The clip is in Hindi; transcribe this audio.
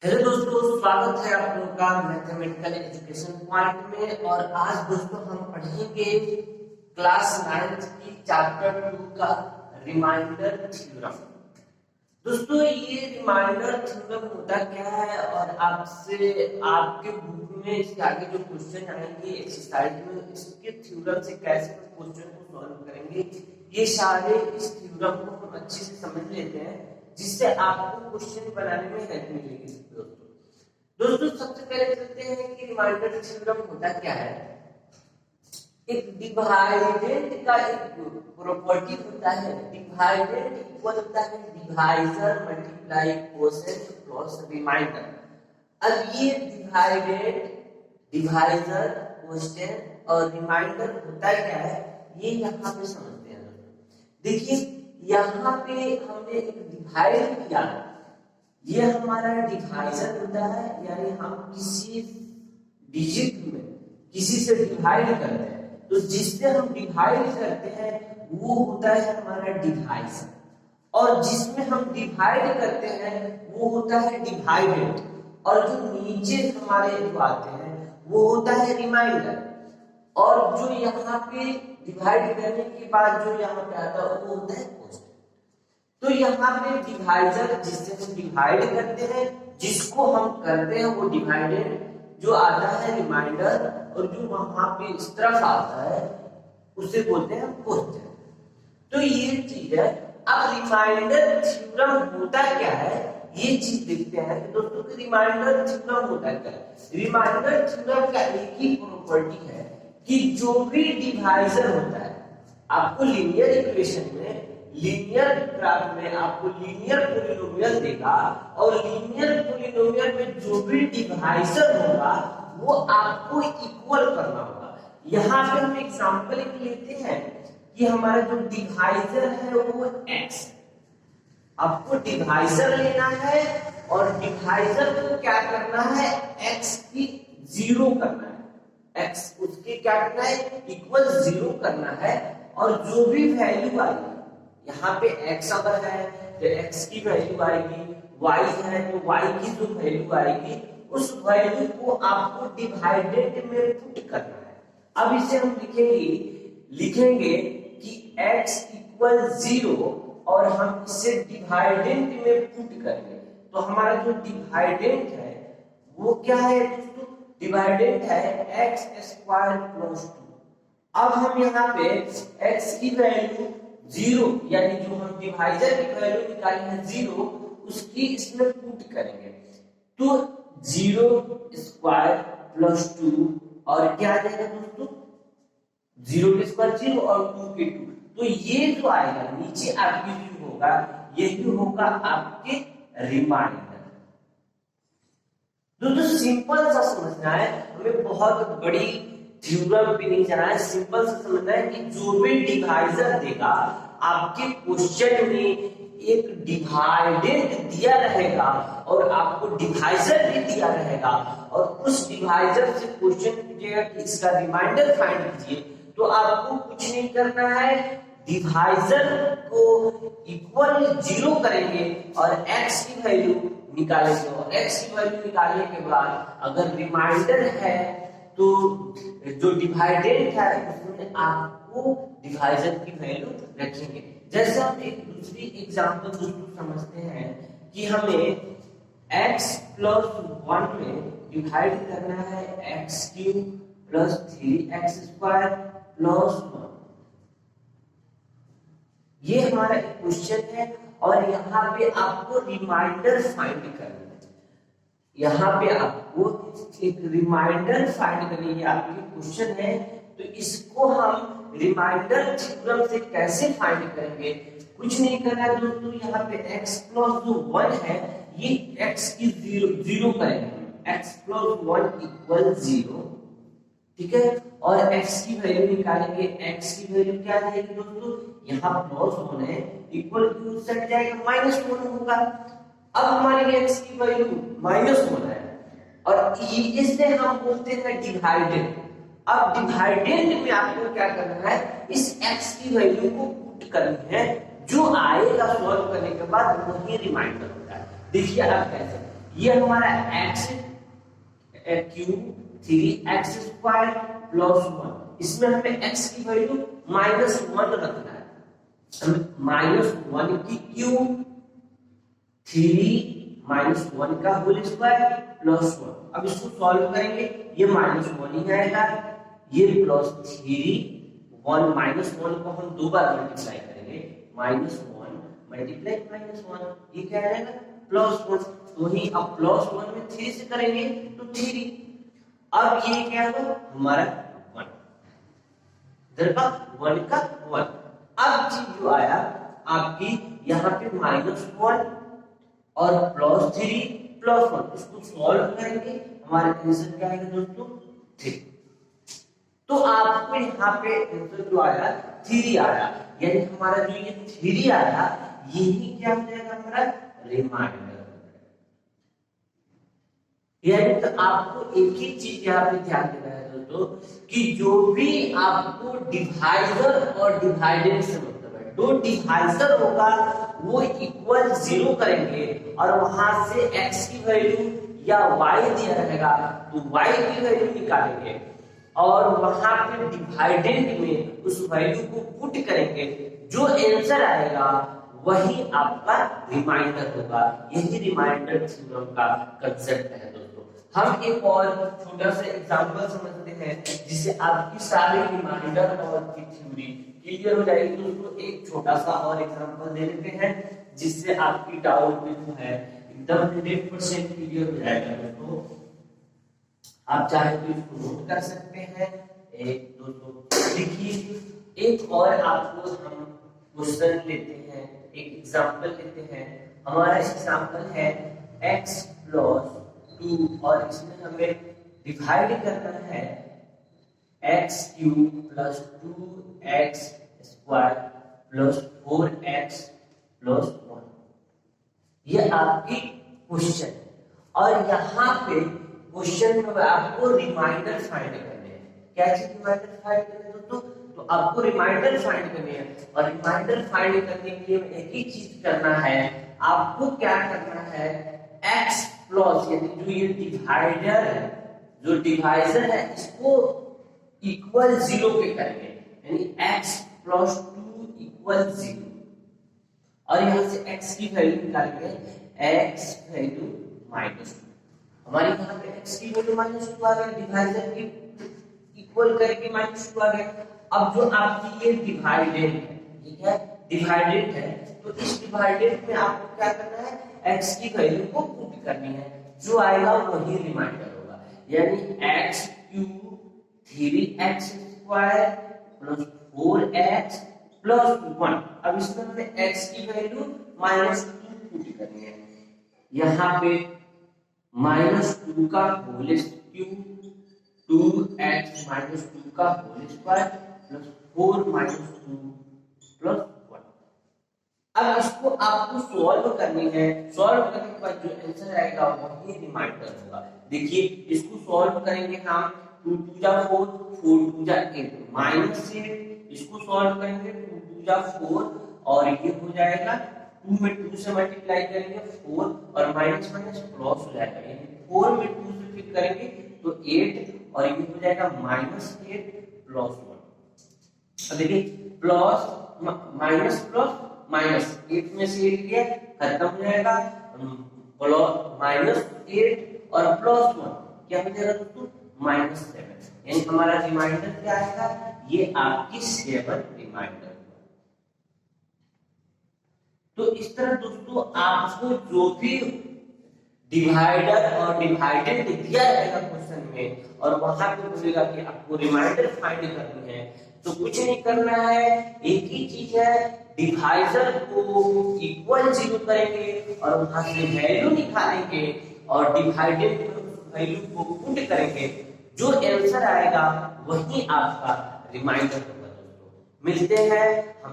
हेलो दोस्तों, स्वागत है आप लोगों का मैथमेटिकल एजुकेशन पॉइंट में। और आज दोस्तों हम पढ़ेंगे क्लास 9th की चैप्टर 2 का रिमाइंडर थ्योरम। दोस्तों ये रिमाइंडर थ्योरम होता क्या है और आपसे आपके बुक में इसके आगे जो क्वेश्चन आएंगे एक्सरसाइज में, इसके थ्योरम से कैसे क्वेश्चन को सॉल्व करेंगे, ये सारे इस थ्योरम को हम अच्छे से समझ लेते हैं जिससे आपको क्वेश्चन बनाने में हेल्प मिलेगी। दोस्तों सबसे पहले चलते हैं कि रिमाइंडर थ्योरम होता क्या है। एक डिवाइडेंड का एक प्रॉपर्टी होता है, डिवाइडेंड इक्वल होता है divisor multiply quotient plus remainder. अब ये डिवाइडेंड, डिवाइजर, कोसेंट और रिमाइंडर होता क्या है ये यहाँ पे समझते हैं। देखिए यहाँ पे हमने एक डिवाइड किया, ये हमारा डिवाइजर होता है, यानी हम किसी डिजिट में किसी से डिवाइड करते हैं तो जिससे हम डिवाइड करते हैं वो होता है हमारा डिवाइजर, और जिसमें हम डिवाइड करते हैं वो होता है डिवाइडेड, और जो नीचे हमारे जो आते हैं वो होता है रिमाइंडर। और जो यहाँ पे डिवाइड करने के बाद जो यहाँ पे आता है वो होता है कोसेंट। तो यहाँ पे डिवाइजर जिससे हम डिवाइड करते हैं, जिसको हम करते हैं वो डिवाइडेड, जो आता है रिमाइंडर, और जो वहां पे इस तरफ आता है उसे बोलते हैं कोसेंट। तो ये चीज है। अब रिमाइंडर थ्योरम होता क्या है ये चीज देखते हैं कि दोस्तों कि रिमाइंडर थ्योरम होता क्या है। रिमाइंडर थ्योरम का एक ही प्रॉपर्टी है कि जो भी डिवाइजर होता है, आपको लीनियर इक्वेशन में, लीनियर ग्राफ में आपको लीनियर पॉलिनोमियल देगा, और लीनियर पॉलिनोमियल में जो भी डिवाइजर होगा वो आपको इक्वल करना होगा। यहाँ पे हम एग्जांपल एक लेते हैं कि हमारा जो डिवाइजर है वो x, आपको डिवाइजर लेना है और डिवाइजर को क्या करना है, x की 0 करना है, x उसके क्या करना है, इक्वल 0 करना है। और जो भी वैल्यू आएगी, यहाँ पे x अगर है तो x की वैल्यू आएगी, y है तो y की जो वैल्यू आएगी उस वैल्यू को आपको डिवाइडेड में पुट करना है। अब इसे हम लिखेंगे कि x इक्वल 0 और हम इसे डिवाइडेंट में पुट करेंगे तो हमारा जो डिवाइडेंट है वो क्या है दोस्तों, डिवाइडेंट है x स्क्वायर प्लस 2। अब हम यहाँ पे x की वैल्यू 0, यानी जो हम डिवाइजर की वैल्यू निकाली है 0, उसकी इसमें पुट करेंगे तो 0 स्क्वायर प्लस 2 और क्या आ जाएगा दोस्तों, 0 के स्क्वायर 0 और 2 के 2। तो ये जो आएगा नीचे आपकी जो होगा यही होगा आपके रिमाइंडर। दोस्तों सिंपल सा समझना है, हमें बहुत बड़ी थ्योरम पे नहीं जाना है, सिंपल सा समझना है कि जो भी डिवाइजर देगा आपके क्वेश्चन में एक डिवाइडेड दिया रहेगा और आपको डिवाइजर भी दिया रहेगा, और उस डिवाइजर से क्वेश्चन पूछेगा कि इसका रिमाइंडर फाइंड कीजिए, तो आपको कुछ नहीं करना है, डिवाइजर को इक्वल 0 करेंगे और x की वैल्यू निकालेंगे, और x की वैल्यू निकालने के बाद अगर रिमाइंडर है तो जो डिवाइडेड है उसमें आपको डिवाइजर की वैल्यू रखेंगे। जैसे हम एक दूसरी एग्जांपल दोस्तों समझते हैं कि हमें x प्लस 1 में डिवाइड करना है x cube plus 3x square plus 1। ये हमारा एक क्वेश्चन है और यहाँ पे आपको रिमाइंडर फाइंड करना है। यहाँ पे आपको एक रिमाइंडर फाइंड करनी है, आपकी क्वेश्चन है, तो इसको हम रिमाइंडर थ्योरम से कैसे फाइंड करेंगे, कुछ नहीं करना है दोस्तों। यहाँ पे x प्लस जो 1 है ये x की 0 करेंगे, x प्लस 1 इक्वल 0, ठीक है, और x की वैल्यू निकालेंगे, x की वैल्यू क्या आ जाएगी दोस्तों, यहाँ प्लस 1 है, इक्वल टू सेट जाएगा -1 होगा। अब हमारी x की वैल्यू -1 है और इससे हम बोलते हैं डिवाइडेड। अब डिवाइडेड में आपको क्या करना है, इस x की वैल्यू को पुट करनी है, जो आएगा सॉल्व करने के बाद वही रिमाइंडर होता है। देखिए अब कैसे, ये हमारा x cube 3x square plus 1, इसमें हमें x की वैल्यू -1 रखना है। हमें -1 की क्यूब 3 -1 का होल स्क्वायर प्लस 1। अब इसको सॉल्व करेंगे, ये -1 ही आएगा, ये प्लस 3 1 -1 को हम 2 बार मल्टीप्लाई करेंगे, -1 मल्टीप्लाई -1, ये क्या आएगा +1। तो ही अब +1 में 3 से करेंगे तो 3। अब ये क्या होगा हमारा 1, इधर का 1 का 1। अब चीज जो आया आपकी यहाँ पे -1 और +3 +1, इसको सॉल्व करेंगे, हमारे आंसर क्या आएगा दोस्तों 3। तो आपको यहाँ पे आंसर जो आया 3 आया, यानी हमारा जो ये 3 आया यही क्या हो जाएगा हमारा रिमाइंडर। यानी तो आपको एक ही चीज यहाँ पे ध्यान देना है दोस्तों कि जो भी आपको डिवाइजर और डिवाइडेड से मतलब है, दो डिवाइजर होगा वो इक्वल 0 करेंगे और वहां से x की वैल्यू या y दिया रहेगा तो y की वैल्यू निकालेंगे और वहां पे डिवाइडेंड में उस वैल्यू को पुट करेंगे, जो आंसर आएगा वही आपका रिमाइंडर होगा। यही रिमाइंडर थ्योरम का कांसेप्ट है दोस्तों। हम एक और छोटा सा एग्जांपल समझते हैं जिससे आपकी सारी रिमाइंडर और की थ्योरी क्लियर हो जाएगी दोस्तों। एक छोटा सा और एग्जांपल दे देते हैं जिससे आपकी डाउट जो है एकदम 100% क्लियर हो जाएगा दोस्तों। आप चाहे तो इसको नोट कर सकते हैं। एक दोस्तों देखिए, एक और आपको हम क्वेश्चन लेते हैं, एक एग्जांपल लेते हैं। हमारा एग्जांपल है x + 2 और इसमें हमें डिवाइड करना है x³ + 2x² + 4x + 1। ये आपकी क्वेश्चन है और यहाँ पे क्वेश्चन में आपको रिमाइंडर फाइंड करने हैं। क्या चीज रिमाइंडर फाइंड करने हैं दोस्तों? तो आपको रिमाइंडर फाइंड करने हैं और रिमाइंडर फाइंड करने के लिए एक ही चीज करना है, आपको क्या करना है x प्लस यानी जो ये डिवाइडर है, जो डिवाइजर है, इसको इक्वल 0 पे करेंगे, यानी x + 2 = 0 और यहां से x की वैल्यू निकालेंगे, x वैल्यू -2। हमारे यहाँ पे x की वैल्यू -2 आ गई, डिवाइजर की इक्वल करके -2 आ गया। अब जो आपकी ये डिवाइडेड है, ये क्या डिवाइडेड है, तो इस डिवाइडेड में आपको क्या करना है x की वैल्यू को पुट करनी है, जो आएगा वही रिमाइंडर होगा। यानी x³ 3x² + 4x + 1। अब इसमें हमें x की वैल्यू -2 पुट करनी है, यहाँ पे -2 का होल क्यूब 2x - 2 का होल स्क्वायर + 4 - 2 + 1। अब इसको आपको सॉल्व करनी है, सॉल्व करने के बाद जो आंसर आएगा वही रिमाइंडर होगा। देखिए इसको सॉल्व करेंगे हम, 2 × 2 = 4, 4 × 2 = 8 -8। इसको सॉल्व करेंगे 2 × 2 = 4 और ये हो जाएगा 2 में 2 से मल्टीप्लाई करेंगे 4 और माइनस माइनस प्लस हो जाएगा, यानी 4 में 2 से फिर करेंगे तो 8 और ये हो जाएगा -8 + 1। अब देखिए प्लस माइनस प्लस माइनस, 8 में से 8 गया खत्म हो जाएगा, प्लस -8 और +1 क्या हो जाएगा दोस्तों -7। यानी हमारा रिमाइंडर क्या आएगा, ये आपकी 7 रिमाइंडर। तो इस तरह दोस्तों आपको जो भी डिवाइडर और डिवाइडेड दिया जाएगा क्वेश्चन में और वहां पे बोलेगा कि आपको रिमाइंडर फाइंड करनी है, तो कुछ नहीं करना है, एक ही चीज है, डिवाइजर को इक्वल 0 करेंगे और वहां से वैल्यू निकालेंगे और डिवाइडेड वैल्यू को पुट करेंगे, जो आंसर आएगा वही आपका रिमाइंडर होगा दोस्तों। मिलते हैं हम